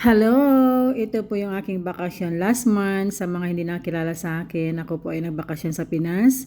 Hello! Ito po yung aking bakasyon last month. Sa mga hindi nakilala sa akin, ako po ay nagbakasyon sa Pinas.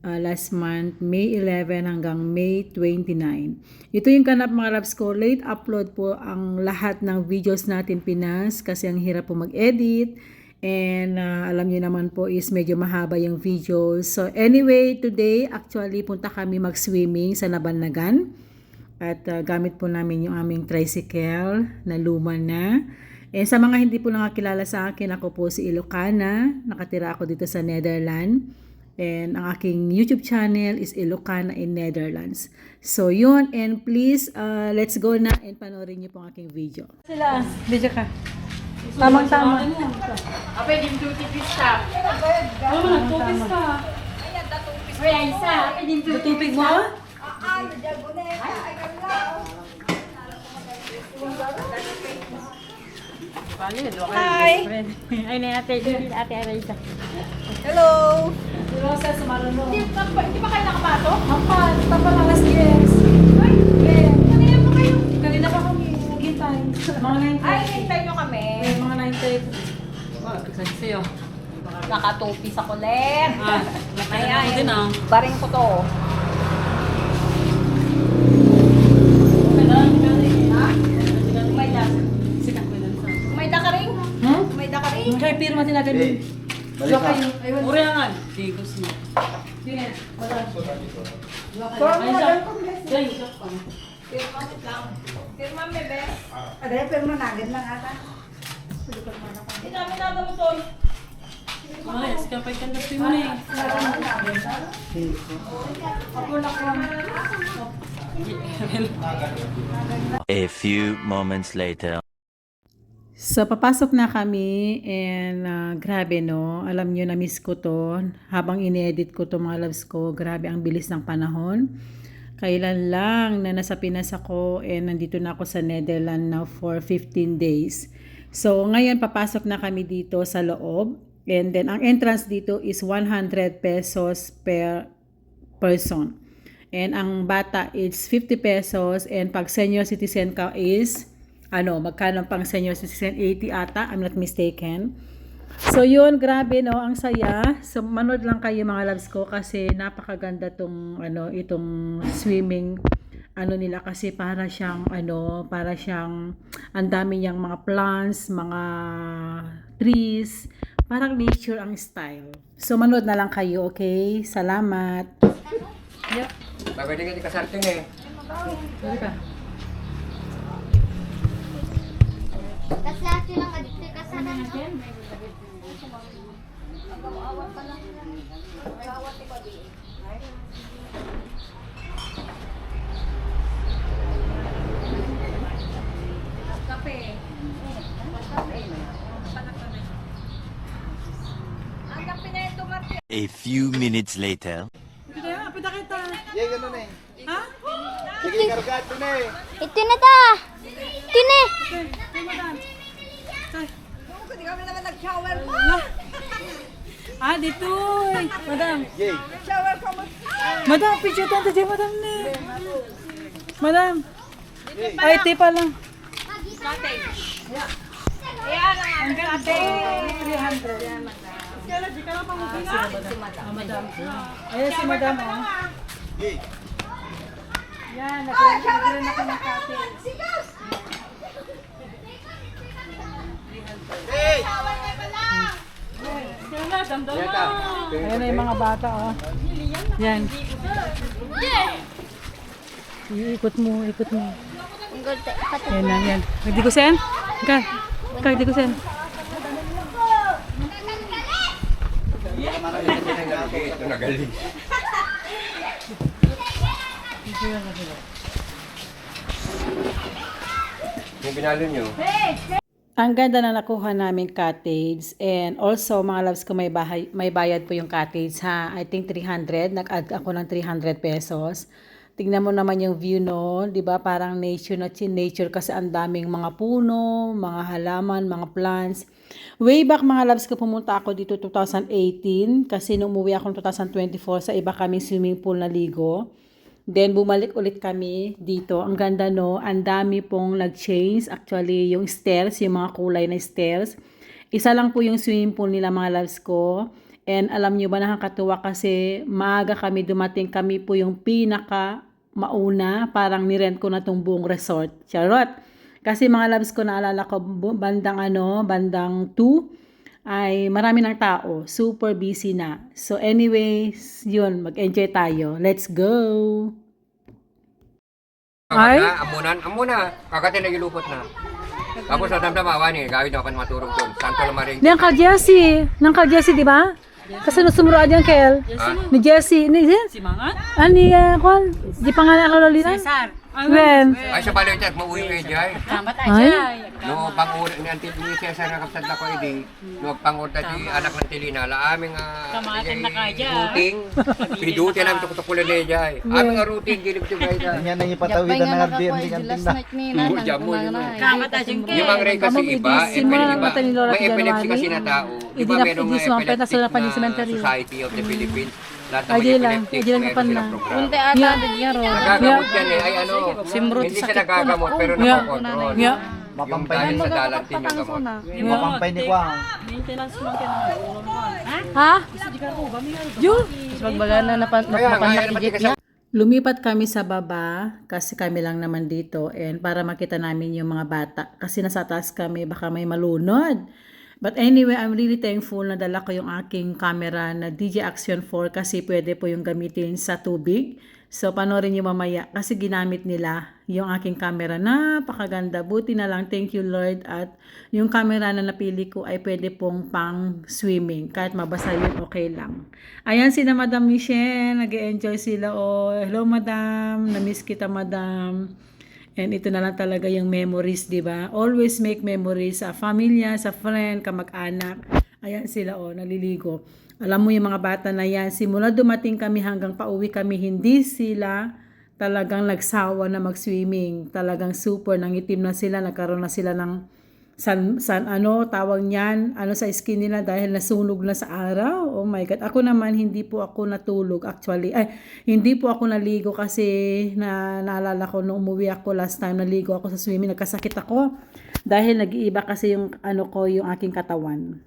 Last month, May 11 hanggang May 29. Ito yung kanap mga labs ko. Late upload po ang lahat ng videos natin Pinas kasi ang hirap po mag-edit. And alam niyo naman po is medyo mahaba yung videos. So anyway, today actually punta kami mag-swimming sa Nabanlagan. At gamit po namin yung aming tricycle na luma na. And sa mga hindi po nakakilala sa akin, ako po si Ilocana. Nakatira ako dito sa Netherlands. And ang aking YouTube channel is Ilocana in Netherlands. So yun, and please, let's go na and panoorin niyo po ang aking video. Sila, video ka. Tamang-tama. Apa din tutipis ka? Oo, nagtupis ka. Ay, isa. Apa din Tutupig mo? Hi. Ay, na ate Arisa. Hello. Si Rosa, sumalunod. Hindi ba kayo nakapato? Apat, tapos alas 10. Ay, kanina pa kayo. Kanina pa kami naghintay. Mga 9:30. Ay, hintay nyo kami. Mga 9:30. Sabi sa'yo. Nakatupis ako ulit. Nakaya ko din ah. Baring ko to. May dakaring? Hmm? May dakaring? Kaya pirma din natin. Balik ka. Uriangan. Tigos niya. Sige. Firma na lang kung Firma lang. Firma me be. Ada firma nagad lang ata. Hindi namin nagamit to. Ay, kapag kanda mo na eh. Ako lang ko. A few moments later. So, papasok na kami and grabe no, alam nyo na-miss ko to. Habang ini-edit ko to mga loves ko, grabe ang bilis ng panahon. Kailan lang na nasa Pinas ako and nandito na ako sa Netherlands now for 15 days. So, ngayon papasok na kami dito sa loob. And then, ang entrance dito is 100 pesos per person. And ang bata is 50 pesos and pag senior citizen ka is magkano pang senior citizen? 80 ata, I'm not mistaken. So yun, grabe no, ang saya. So manood lang kayo mga loves ko kasi napakaganda tong itong swimming nila kasi para siyang ang dami niyang mga plants, mga trees, parang nature ang style. So manood na lang kayo, okay? Salamat. Yep. Pwede ka di kasarting eh. Sorry ka. Kasi ate lang adikte ka sa natin. A few minutes later. Pita kita. Yay, ganun eh. Ha? Sige, karugat to na eh. Ito na ta. Tine. Hindi kami naman nag-shower mo. Dito. Madam. Yay. Shower ka mo. Madam, picture tayo dyan, madam ni. Madam. Ay, tipa lang. Ayan ang ate. 300. Madam. Ayan si madam. Yay. Yan, nagre-rin ako ng kate. Yay. Ayan na yung mga bata, oh. Yan. Ikot mo. Ang good. Yan na, yan. Hindi ko sen? Kay, hindi ko sen. Ito na galing. Yung binalo nyo. Ang ganda na nakuha namin cottage and also mga loves ko may bayad po yung cottage ha. I think 300, nag-add ako ng 300 pesos. Tingnan mo naman yung view no, 'di ba? Parang nature na nature kasi ang daming mga puno, mga halaman, mga plants. Way back mga loves ko pumunta ako dito 2018 kasi nung umuwi ako 2024 sa iba kaming swimming pool na ligo. Then, bumalik ulit kami dito. Ang ganda, no? Ang dami pong nag-change. Actually, yung stairs, yung mga kulay na stairs. Isa lang po yung swimming pool nila, mga loves ko. And alam nyo ba, nakakatuwa kasi maaga kami dumating. Kami po yung pinaka mauna. Parang nirent ko na tong buong resort. Charot! Kasi mga loves ko, naalala ko, bandang 2, ay marami ng tao. Super busy na. So anyways, yun, mag-enjoy tayo. Let's go! Ay? Amuna. Kakati nagilupot na. Tapos sa damdamawa ni, gawin ako maturog doon. Santo Lamaring. Nang ka Jessie, di ba? Kasi nasumurad yan, Kel. Ni Jessie, si Mangat? Ani, kwan? Di pa nga nakalala. Cesar. When? Ay, siya pala yung tiyat, mauwi kayo dyan. Ay? No, pang-ura ni Auntie ni Cesar na kapsat ako edi. No, pang-ura di anak ng Tilina, la aming routing. Piduti namin tukutukulan na dyan. Aming routing, gilip siya ba dyan. Yan ang ipatawidan ng Airbnb ang tinda. Yung mga rin kasi iba, may epilepsy kasi na tao. Iba merong epileptic Society of the Philippines. Lahat ng epileptic, meron silang program. Nagagamot yan eh, ay ano, hindi siya nagagamot pero nakokontrol. Mapampay Dahil ni sa dalantin yung gamot. Mapampay ni Kwang. Ha? Yun? Lumipat kami sa baba kasi kami lang naman dito and para makita namin yung mga bata. Kasi nasa taas kami, baka may malunod. But anyway, I'm really thankful na dala ko yung aking camera na DJI Action 4 kasi pwede po yung gamitin sa tubig. So, panoorin nyo mamaya kasi ginamit nila yung aking camera. Napakaganda. Buti na lang. Thank you, Lord. At yung camera na napili ko ay pwede pong pang swimming. Kahit mabasa yun, okay lang. Ayan sila, Madam Michelle. Nag-enjoy sila. Oh, hello, Madam. Namiss kita, Madam. And ito na lang talaga yung memories, di ba? Always make memories sa pamilya, sa friend, kamag-anak. Ayan sila, oh, naliligo. Alam mo yung mga bata na yan, simula dumating kami hanggang pauwi kami, hindi sila talagang nagsawa na mag-swimming. Talagang super, nangitim na sila, nagkaroon na sila ng tawag niyan, sa skin nila dahil nasunog na sa araw. Oh my God. Ako naman, hindi po ako natulog actually. Hindi po ako naligo kasi naalala ko nung umuwi ako last time, naligo ako sa swimming, nagkasakit ako dahil nag-iiba kasi yung yung aking katawan.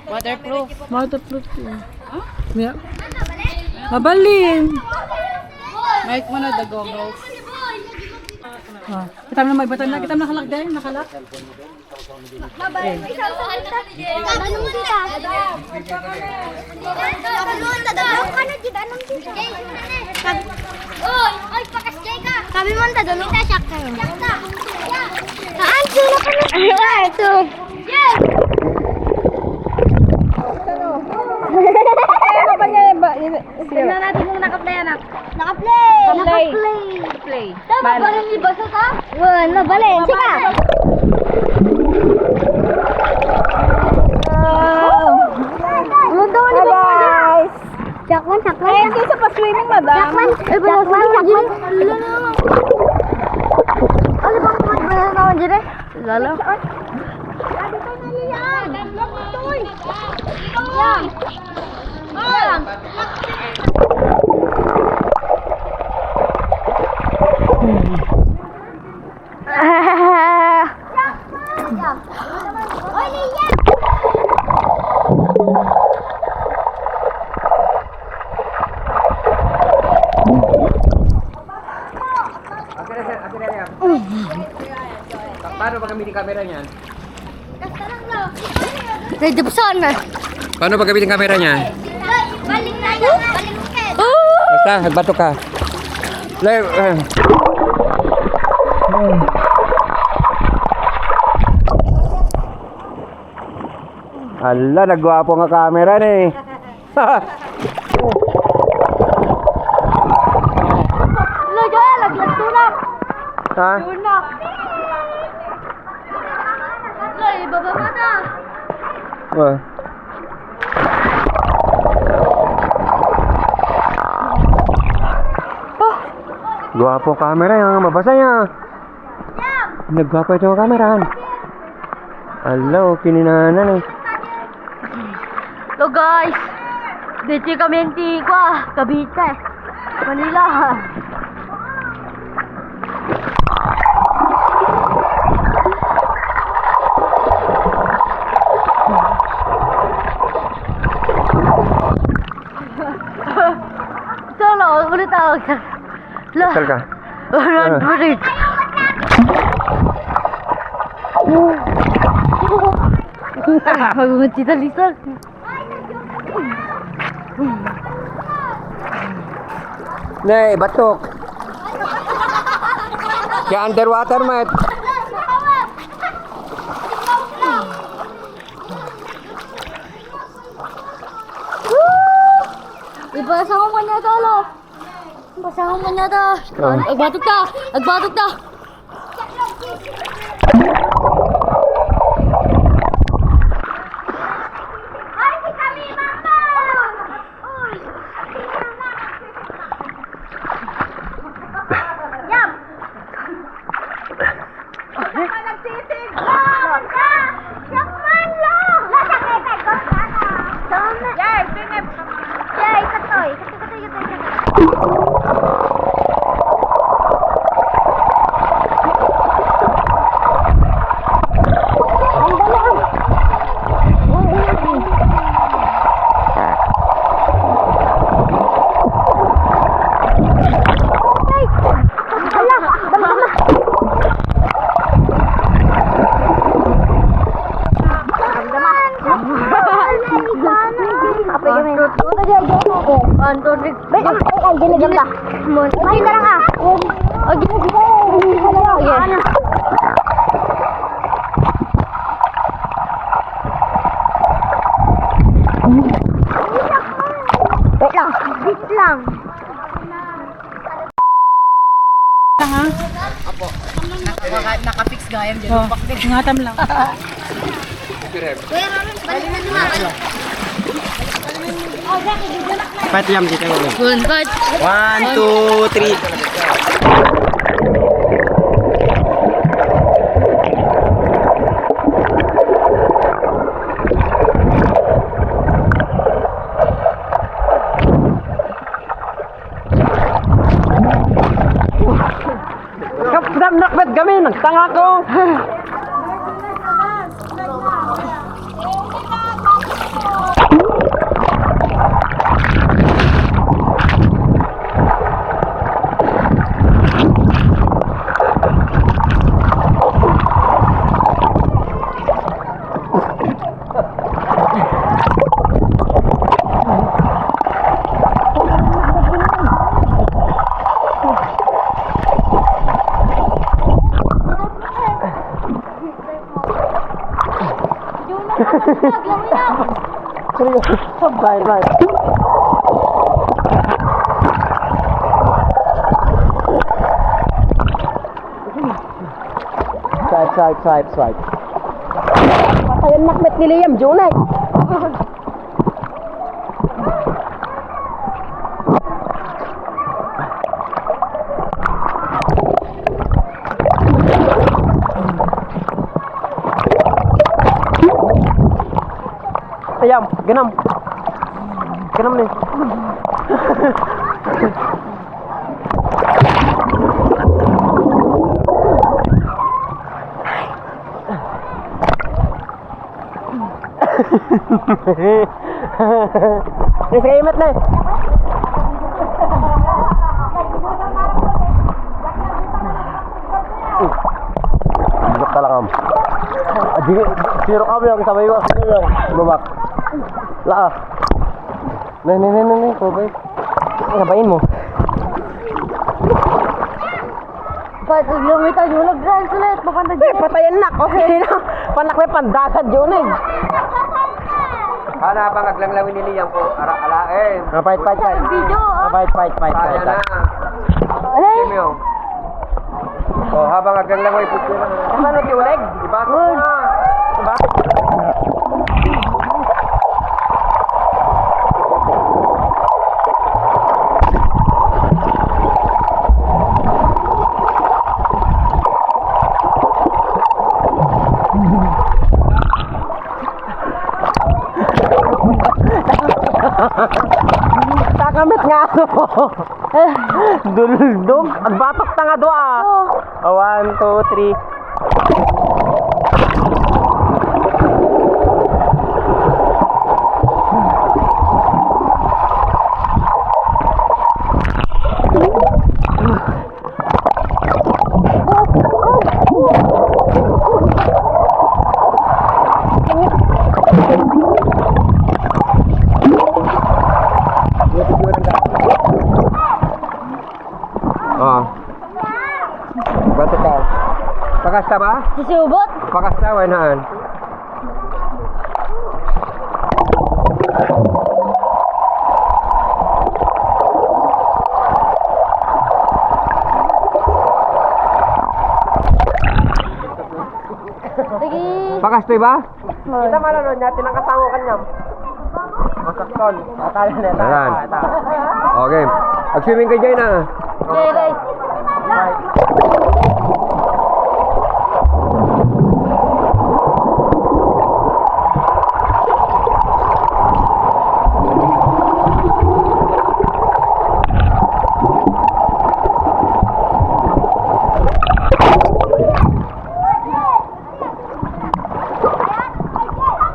Waterproof. Waterproof. Yeah. Mabalin. Make mo na the goggles. Kita na may batan na, kita na nakalak din, nakalak. Tanong kita. Oy, pakas jay ka. Kami mo ta dami ta siya kayo. Saan sila ka na? Ito. Yes. Tingnan natin kung naka-play anak. Naka-play. Naka-play. Tama ba rin ni basa ka? Wala, balen. Sika. Luto ni guys. Jakman. Hindi sa pa-swimming, madam. Jakman. Ano bang magbayar naman dyan eh? Lalo. Sabi ko na liyan. Toy. Yan. Yan. Oy, liyan. Paano ba gamitin camera niyan? Ready po sana. Paano ba gamitin camera niya? Balik na yan. Balik mo. Basta, nagbato ka. Ala, nagwapo nga camera na eh. Laglag tulak. Ha? Tulak. Lay, baba ka na. Oh. Gwapo camera yung mabasa niya. Nagwapo ito ang camera. Ala, kininanan eh. Hello guys. Dito kami Antigua, Cavite. Manila. Solo, ulit ako. Sal ka. Ulit. Magmutita Lisa. Nay, batok. Kaya underwater, mat. Ibasang mo niya tolo. Ibasang mo niya ta. Agbatok ta. Agbatok ta. Ay, si kami mama. Yam. Nagtitig. Yakman lo. Lasa kete ko sana. Sana. Yay, pinip. Yay, katoy. Katoy. Wait lang. Ha? Naka-fix gayam dyan. Oh, ingatam lang. Pat yam dito. Good, good. 1, 2, 3. Nakbet kami, nagtanga ko. Right. Side. Patayan nakmet ni Liam, Junay. Ayam, ganam nih. Nih, saya imet nih. Bubak talaga am. Adi, siro kami yang sabay ko. Bubak. Lah. Nih, kobay. Ngapain mo? Pat, lumita yung nag-grand sulit. Papantag yun. Patayan nak, okay na. Panak may pandagad yun eh. Sana bang aglanglawin ni Liam ko alain. Fight. Video, Fight. Kaya na. Timyo. Oh, habang aglanglawin po sila. Ano tiuleg? Ibato mo na. Takamit. nga ano. Duldog. Ang batok na nga doa. Oh. 1, 2, 3. Oh. Bato ka. Pakasta ba? Susubot. Pakasta, why naan? Pakastoy ba? Kita malalo niya, tinangkasango kanyam. Masakton. Tala na, Ayan. Okay. Mag-swimming ka dyan ah. Okay, guys.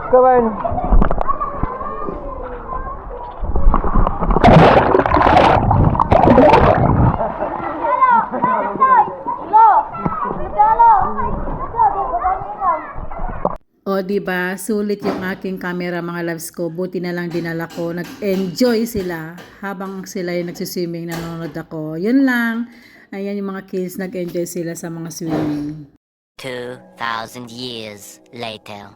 Kawan. O, diba? Sulit yung aking camera, mga loves ko. Buti na lang dinala ko. Nag-enjoy sila habang sila yung nagsiswimming, nanonood ako. Yun lang. Ayan yung mga kids, nag-enjoy sila sa mga swimming. 2,000 years later.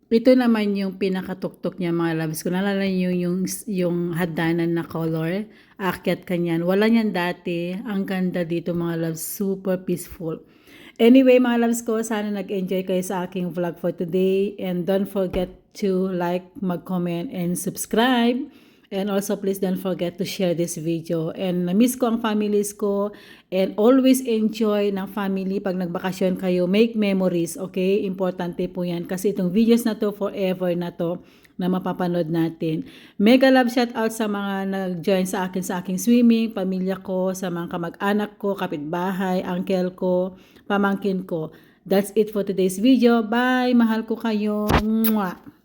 Ito naman yung pinakatuktok niya, mga loves ko. Nalala niyo yung hagdanan na color. Akyat kanyan. Wala niyan dati. Ang ganda dito, mga loves. Super peaceful. Anyway, mga loves ko, sana nag-enjoy kayo sa aking vlog for today. And don't forget to like, mag-comment, and subscribe. And also, please don't forget to share this video. And na-miss ko ang families ko. And always enjoy ng family pag nagbakasyon kayo. Make memories, okay? Importante po yan. Kasi itong videos na to, forever na to, na mapapanood natin. Mega love shout out sa mga nag-join sa aking swimming, pamilya ko, sa mga kamag-anak ko, kapitbahay, uncle ko, pamangkin ko. That's it for today's video. Bye! Mahal ko kayo. Mwah!